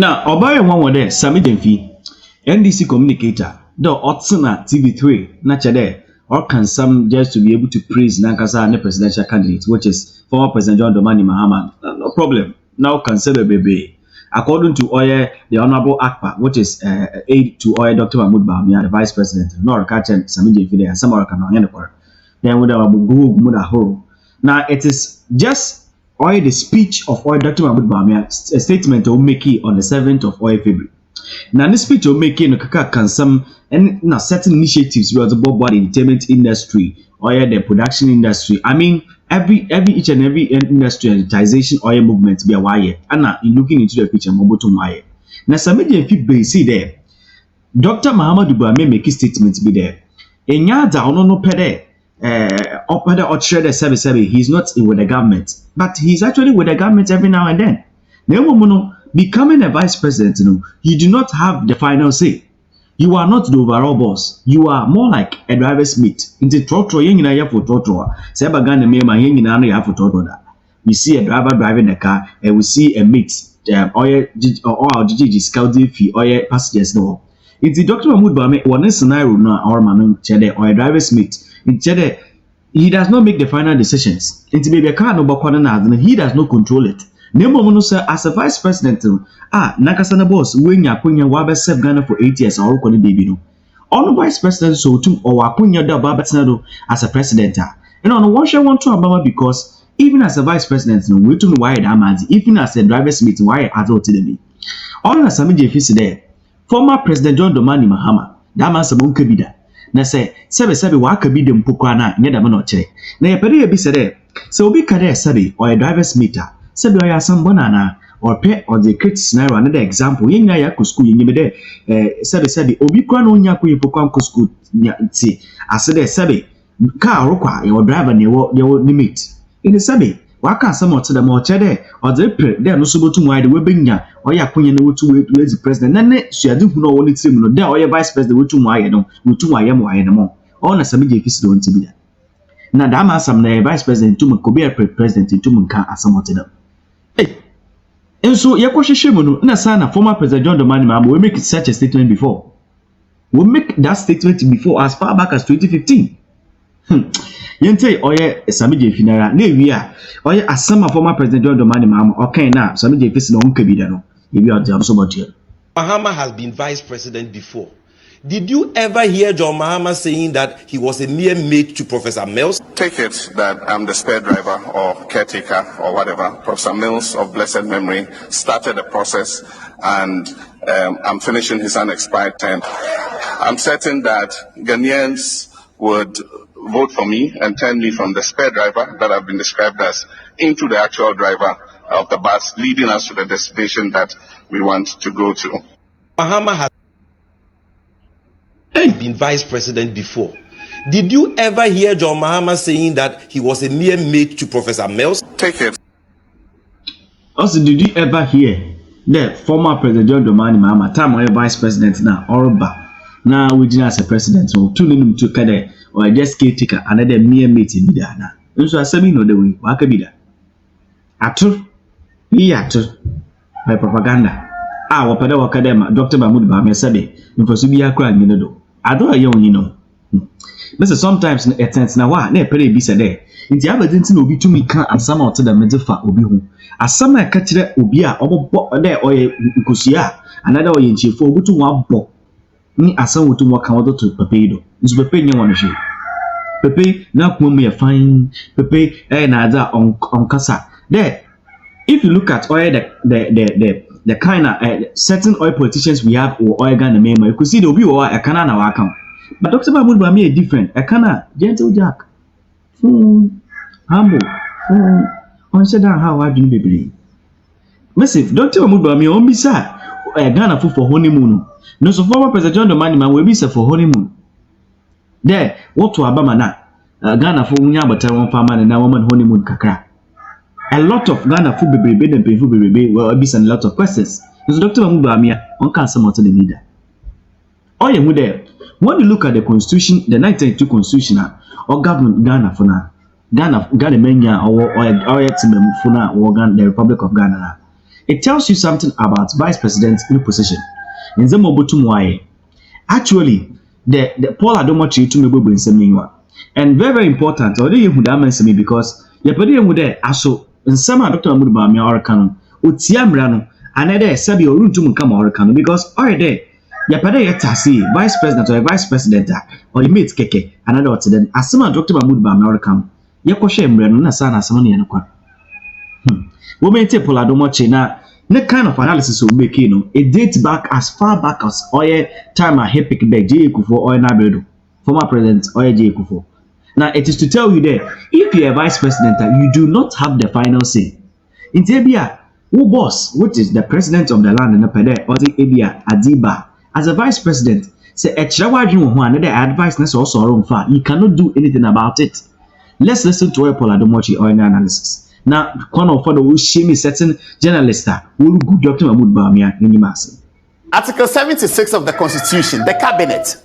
Now, Obaya one were there, Sammy Gyamfi, NDC communicator, the Otsuna TV3, not there, or can some just to be able to praise Nankasa and the presidential candidate, which is former President John Dramani Mahama. No problem. Now consider baby. According to Oye, the Honorable Akpa, which is aide to Oye Dr. Mahmoud Bawumia, the Vice President, nor catching Sammy Gyamfi there, some are can then with our Google Mudahoro. Now it is just Oye the speech of Oye Dr. Mahmoud Bawumia, a statement of Meki on the 7th of Oye February. Now this speech of Meki no kaka can some and now certain initiatives where the the entertainment industry or the production industry. I mean each and every industrialization or movement be a wire. And now in looking into the picture, Moboto wire. Now Sammy Gyamfi be see there. Dr. Mahmoud Bawumia make statements be there. Enyada ono no pede he's not with the government, but he's actually with the government every now and then. Now, becoming a vice president, you do not have the final say. You are not the overall boss. You are more like a driver's mate. Into trotro, we see a driver driving a car, and we see a mate, or GG scouting fee, or passengers. No, it's the Dr. Mahmoud Bawumia one scenario or man or a driver's mate. He does not make the final decisions. It's maybe a car no he does not control it. Nemo sir, as a vice president, Nakasana boss, when ya punya wabe serve Ghana for 8 years or koni baby no. All the vice president so too or wapunya da babatinado as a president. And on one share one to ababa because even as a vice president, no, we too wire damazi, even as a driver's meeting, wire as to me. All the Sammy Gyamfi there, former President John Dramani Mahama, Damas among Kabida. Na say sebe wa ka bi dem pokwa na nya da ma no kire na ye pere bi sere se obi ka dey sebe or a driver's meter sebe o ya sambo na or pe or the create scenario another example yenya ya ko school yenye be dey sebe obi kwa no nya ko ye pokwa ko school nya ti ase dey sebe car rokwa your driver ne wo limit in sebe wa ka some of them or chere or the pre dey no so botu wide we benya or ya kunye no wotu we the president na ne suade hu no wo ni tirim no dey or vice president wotu mu aye no wotu mu aye no mo all na Sammy Gyamfi do nti bi da na da ma sam na vice president tu mu ko be president tu mu nka asamote da enso ye ko hwehwe mu no na sana former president John Dramani Mahama we make such a statement before we make that statement before as far back as 2015 Yente oye Sammy Gyamfi nara na ewi a oye asama former president John Dramani Mahama okay na Sammy Gyamfi no nka bi da no ebi o jam so botie. Mahama has been vice president before. Did you ever hear John Mahama saying that he was a mere mate to Professor Mills? Take it that I'm the spare driver or caretaker or whatever. Professor Mills of blessed memory started the process and I'm finishing his unexpired term. I'm certain that Ghanaians would vote for me and turn me from the spare driver that I've been described as into the actual driver of the bus, leading us to the destination that we want to go to. Mahama has been vice president before. Did you ever hear John Mahama saying that he was a mere mate to Professor Mills? Take it. Also, did you ever hear the former president John Dramani Mahama time or vice president now or now we didn't as a president so two name to kade or just caretaker another mere mate in bidana. So I said no the way waka bida. Atu by propaganda. Wapeda wakadema Dr. Mahmoud Bawumia sabe mfoso bi akra nyine do. Ado aye onyi no. Listen, sometimes it tends na wa na pere bi se de. Nti abadinti na obi tumi kan asama ote da medefa obi hu. Asama e ka kire obi a obobbo de oye nkosia anada oye nchiefo obutu wa bọ. Ni asan wotu mo kan wodo to pepe do. Nso pepe nye wono hwe. Pepe na kuma mu ye fine. Pepe na ada on kasa. There if you look at oil the kind of certain oil politicians we have or oil Ghana member, you could see the obi or a kana na waka. But Dr. Mahmoud Bawumia is different. A kana gentle jack, humble, on said how I do baby. Massive Dr. Mahmoud Bawumia on be sad. Ghana for honeymoon. No so former President John Dramani Mahama will be set for honeymoon. There, what to Abama na Ghana for unya but one farmer and a woman honeymoon kakra. A lot of Ghana food baby and painful baby will be a lot of questions. So Dr. Mahmoud Bawumia on cancer to the leader. Oh yeah, there. When you look at the constitution, the 1992 constitution or government Ghana for now, Ghana menya or the Republic of Ghana. It tells you something about vice president's new position. In the Mobutu actually, the Paul Adomochi to me in Seminwa. And very important, or you would answer me because you're putting with there. Also, in some Dr. Mudbami or Kano, Utiamrano, another Sabi or Runtum come or Kano because already. Yapade yetasi vice president or vice president or mate keke another then asema Dr. Mahmoud Bamawakam yakoshe mbreno na sana asema ne yanokwa women take Poladomoche na the kind of analysis we make it dates back as far back as oye time a hepic be J Kufuor oye Nabredo former president oye J Kufuor. Now it is to tell you that if you are vice president you do not have the final say in Tebia who boss which is the president of the land in the pede or the Ebia Adiba as a vice president, say another advice you cannot do anything about it. Let's listen to a Poladomochi or analysis. Now, one of the who shame certain journalists who good Dr. Mahmoud Bawumia in Nimasi. Article 76 of the Constitution, the cabinet.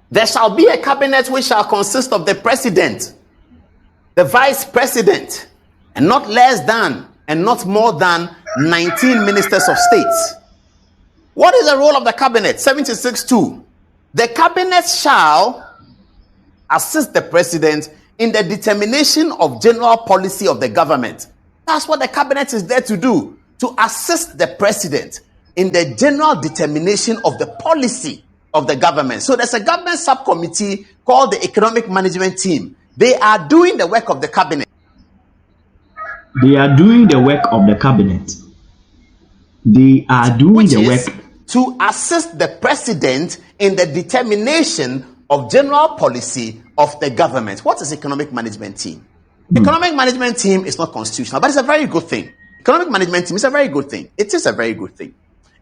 There shall be a cabinet which shall consist of the president, the vice president, and not less than and not more than 19 ministers of state. What is the role of the cabinet? 76(2). The cabinet shall assist the president in the determination of general policy of the government. That's what the cabinet is there to do, to assist the president in the general determination of the policy of the government. So there's a government subcommittee called the Economic Management Team. They are doing the work of the cabinet. They are doing the work of the cabinet. They are doing the work to assist the president in the determination of general policy of the government. What is economic management team? Economic management team is not constitutional, but it's a very good thing. Economic management team is a very good thing. It is a very good thing,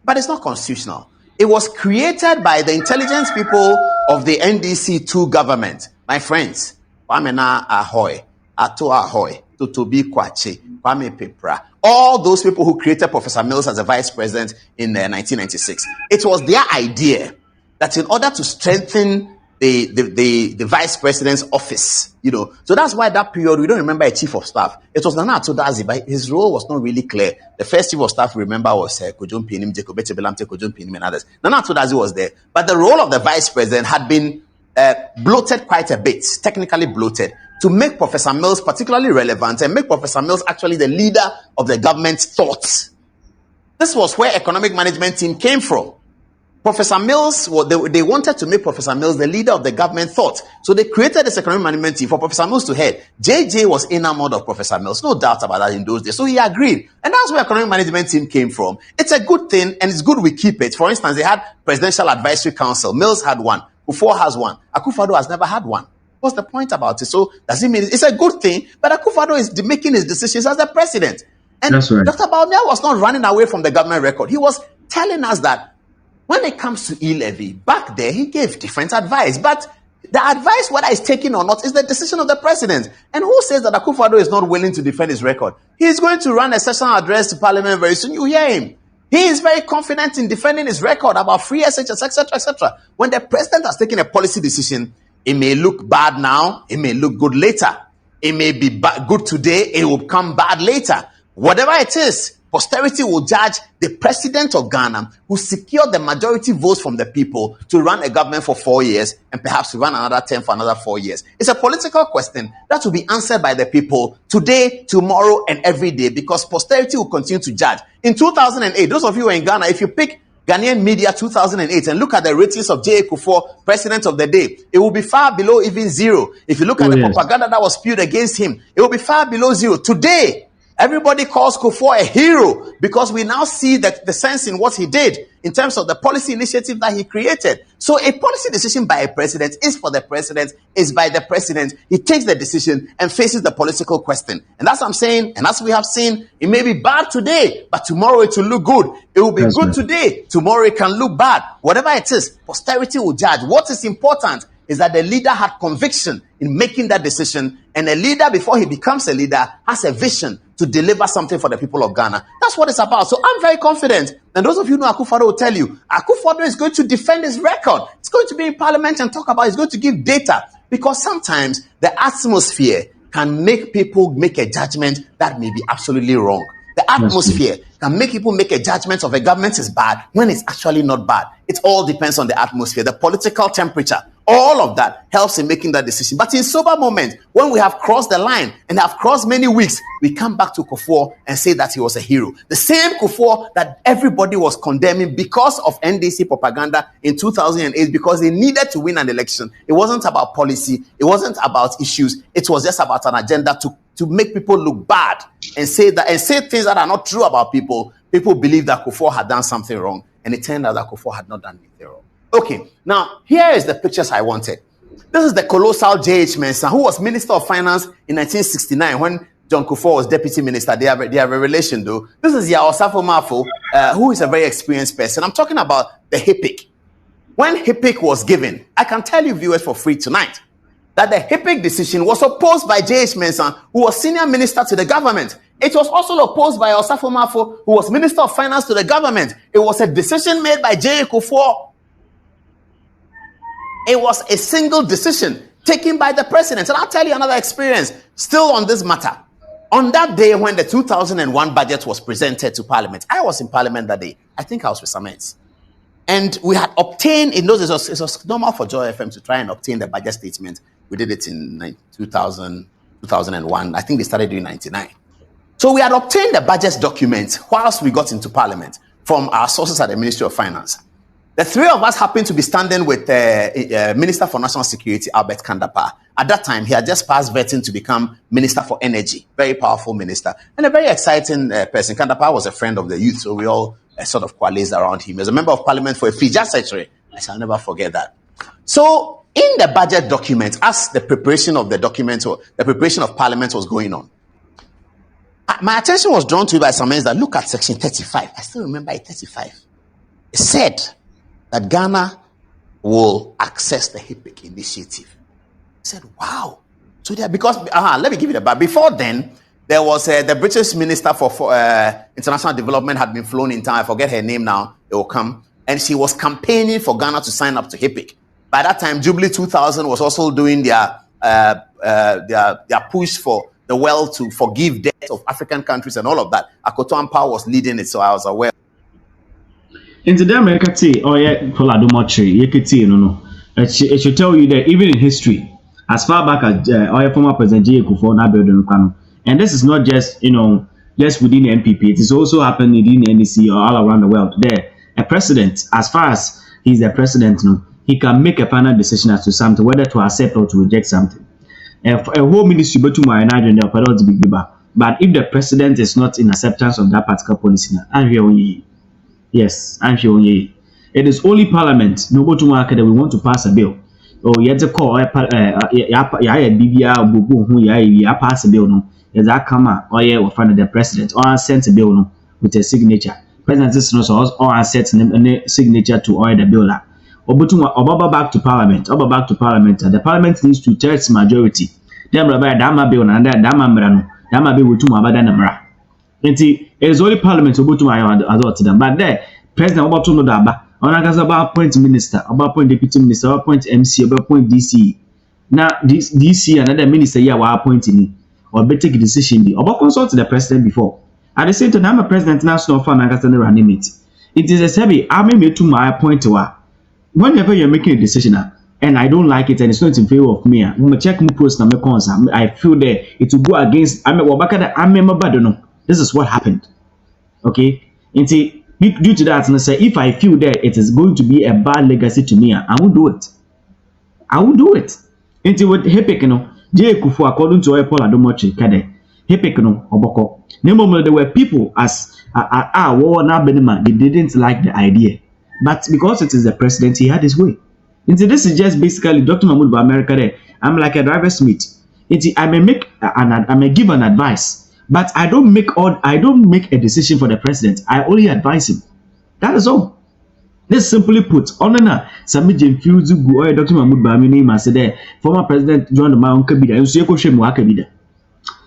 but it's not constitutional. It was created by the intelligence people of the NDC2 government. My friends, Wamena Ahoy, Ato Ahoy, Totobi Kwache, Kwame Pepra, all those people who created Professor Mills as a vice president in 1996. It was their idea that in order to strengthen the vice president's office, so that's why that period we don't remember a chief of staff. It was Nana Atodazi, but his role was not really clear. The first chief of staff we remember was Kojun Pinim, Jacob Echebelamte, Kojun Pinim, and others. Nana Atodazi was there, but the role of the vice president had been bloated quite a bit, technically bloated, to make Professor Mills particularly relevant and make Professor Mills actually the leader of the government's thoughts. This was where economic management team came from. Professor Mills, they wanted to make Professor Mills the leader of the government thought. So they created this economic management team for Professor Mills to head. JJ was enamored of Professor Mills, no doubt about that in those days. So he agreed. And that's where economic management team came from. It's a good thing and it's good we keep it. For instance, they had Presidential Advisory Council. Mills had one. Kufuor has one. Akufo-Addo has never had one. What's the point about it? So does it mean it's a good thing? But Akufo-Addo is making his decisions as the president. And that's right. Dr. Bawumia was not running away from the government record. He was telling us that when it comes to e-levy, back there, he gave different advice. But the advice, whether it's taken or not, is the decision of the president. And who says that Akufo-Addo is not willing to defend his record? He is going to run a sessional address to parliament very soon. You hear him. He is very confident in defending his record about free SHS, etc., etc. When the president has taken a policy decision, it may look bad now, it may look good later. It may be good today, it will become bad later. Whatever it is, posterity will judge the president of Ghana who secured the majority votes from the people to run a government for 4 years and perhaps to run another term for another 4 years. It's a political question that will be answered by the people today, tomorrow, and every day because posterity will continue to judge. In 2008, those of you who are in Ghana, if you pick Ghanaian media 2008 and look at the ratings of J.A. Kufuor, president of the day, it will be far below even zero. If you look at the propaganda that was spewed against him, it will be far below zero. Today, everybody calls Kufuor a hero because we now see that the sense in what he did in terms of the policy initiative that he created. So a policy decision by a president is for the president, is by the president. He takes the decision and faces the political question. And that's what I'm saying. And as we have seen, it may be bad today, but tomorrow it will look good. It will be good today. Tomorrow it can look bad. Whatever it is, posterity will judge. What is important is that the leader had conviction in making that decision, and a leader, before he becomes a leader, has a vision to deliver something for the people of Ghana. That's what it's about. So I'm very confident. And those of you who know Akufo-Addo will tell you, Akufo-Addo is going to defend his record. It's going to be in parliament and talk about it. He's going to give data. Because sometimes the atmosphere can make people make a judgment that may be absolutely wrong. The atmosphere can make people make a judgment of a government is bad when it's actually not bad. It all depends on the atmosphere, the political temperature. All of that helps in making that decision. But in sober moments, when we have crossed the line and have crossed many weeks, we come back to Kufuor and say that he was a hero. The same Kufuor that everybody was condemning because of NDC propaganda in 2008, because they needed to win an election. It wasn't about policy. It wasn't about issues. It was just about an agenda to make people look bad and say things that are not true about people. People believe that Kufuor had done something wrong, and it turned out that Kufuor had not done anything wrong. Okay, now here is the pictures I wanted. This is the colossal J.H. Mensah, who was Minister of Finance in 1969 when John Kufuor was Deputy Minister. They have a relation, though. This is Yao Safo Mafo, who is a very experienced person. I'm talking about the HIPIC. When HIPIC was given, I can tell you, viewers, for free tonight, that the HIPIC decision was opposed by J.H. Mensah, who was Senior Minister to the government. It was also opposed by Osafo Mafo, who was Minister of Finance to the government. It was a decision made by J. Kufuor. It was a single decision taken by the president. And I'll tell you another experience still on this matter. On that day when the 2001 budget was presented to Parliament, I was in Parliament that day. I think I was with Samens. And we had obtained, in those days, it was normal for Joy FM to try and obtain the budget statement. We did it in 2001. I think they started doing 99. So we had obtained the budget document whilst we got into Parliament from our sources at the Ministry of Finance. The three of us happened to be standing with Minister for National Security, Albert Kandapa. At that time, he had just passed vetting to become Minister for Energy. Very powerful minister and a very exciting person. Kandapa was a friend of the youth, so we all sort of coalesced around him. As a member of Parliament for a Fiji secretary, I shall never forget that. So in the budget document, as the preparation of the document or the preparation of Parliament was going on, my attention was drawn to by some men that look at section 35. I still remember it, 35. It said that Ghana will access the HIPIC initiative. I said, wow. So there, because, let me give you the back. Before then, there was the British Minister for International Development had been flown in town. I forget her name now. It will come. And she was campaigning for Ghana to sign up to HIPIC. By that time, Jubilee 2000 was also doing their push for the world to forgive debt of African countries and all of that. Akoto Ampah was leading it, so I was aware. Into the America tea or Poladomochi, Yekiti, no. It should tell you that even in history, as far back as former President J. Kufuor Nabedon, and this is not just just within the NPP, it is also happening within the NDC or all around the world. There, a president, as far as he's the president, he can make a final decision as to something, whether to accept or to reject something. A whole ministry but to my Nigerian but if the president is not in acceptance of that particular policy, I'm here. Yes, I'm sure. It is only Parliament. No to market that we want to pass a bill. Or yet to call BBR who ya pass a bill. No, as I come out or yeah, or find the president or sent a bill no with a signature. President is not or sets a signature to oil the bill. Or back to Parliament. Or back to Parliament. The Parliament needs 2/3 majority. Then Rabbi Dama bill and that Dama Brano. Dama bill with 2 Mabada. It is only Parliament who to my adult them. But there, President about to know that about appoint minister, about appoint deputy minister, about appoint MC, about appoint DC. Now this DC another minister here were appointing me or better take a decision be about consult the president before. At the same time, I'm a president national fund and Gaston running it. It is a heavy I may to my appoint to whenever you're making a decision and I don't like it and it's not in favor of me, I'm gonna check my post and I feel that it will go against I'm a this is what happened. Okay? And see, due to that, and I say, if I feel that it is going to be a bad legacy to me, I won't do it. I won't do it. And see, what HIPIC, J. Kufuor, according to Paul Adomochi, Kade, HIPIC, Oboko. Remember, there were people as they didn't like the idea. But because it is the president, he had his way. And see, this is just basically Dr. Mahmoud by America there. I'm like a driver's mate. And see, I may give an advice. But I don't make a decision for the president. I only advise him. That is all. This simply put, Onana Sammy Gyamfi Disgraces Dr. Mahmoud Bawumia said former President John Mahama Kabida. You see, go shame Wakabida.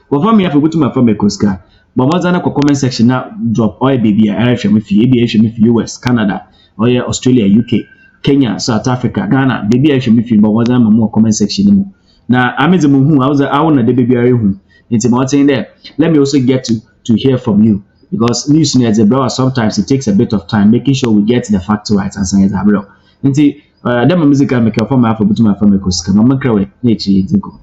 Well, for me, I forgot to my former Koska. But what's on the comment section now? Drop oil baby. I shame if US, Canada, or Australia, UK, Kenya, South Africa, Ghana. Baby, I shame if you. But what's on more comment section? Now I'm in the moon. I want the baby. It's about saying there. Let me also get to hear from you. because news near the brower sometimes it takes a bit of time making sure we get the fact right and say that bro. Nti dem music make for my for butuma for me ko ska mama krawe na echi ediko.